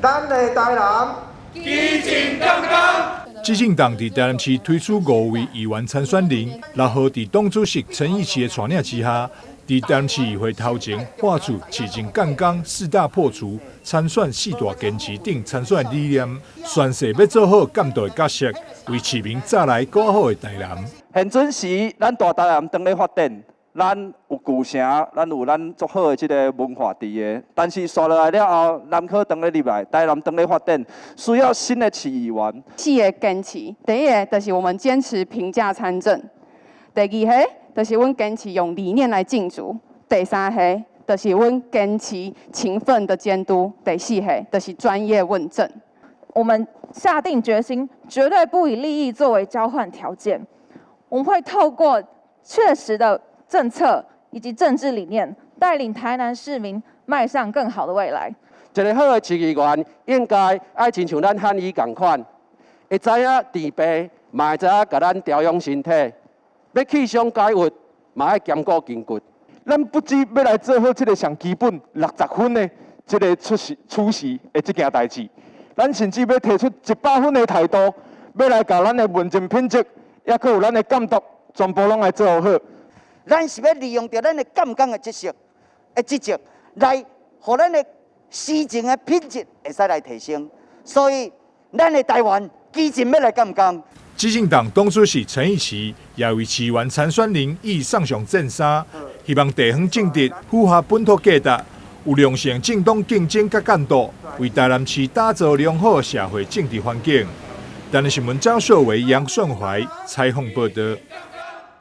咱的台南基进杠杠。基进党伫台南市推出5位议员参选人，6号伫党主席陈义奇的带领之下，伫台南市议会头前画出基进杠杠4大破除、参选4大坚持等参选理念，宣誓要做好监督的角色，为市民再来更好的台南。现准时，咱大台南当咧发展。 咱有旧城，咱有咱足好的这个文化伫个，但是刷落来了后，南科当咧入来，台南当咧发展，需要新的市议员。4个坚持，第一个就是我们坚持平价参政；第二个就是阮坚持用理念来竞逐；第三个就是阮坚持勤奋的监督；第四个就是专业问政。我们下定决心，绝对不以利益作为交换条件。我们会透过确实的 政策以及政治理念，带领台南市民迈向更好的未来。一个好的市议员应该爱亲像咱汉语同款，会知影治病，嘛会知影甲咱调养身体。要气象解郁，嘛爱兼顾筋骨。咱不止要来做好这个上基本60分的这个处事的这件代志，咱甚至要提出100分的态度，要来把咱的问政品质，也佫有咱的监督，全部拢来做好。 咱是要利用着咱的监工的职责，来，互咱的施政的品质会使来提升。所以，咱的台湾基进要来监工。基进党党主席陈义奇也为市员参选人以上上阵衫，希望地方政治符合本土价值，有良性政党竞争甲监督，为台南市打造良好社会政治环境。台南新闻张硕维、杨顺怀采访报道。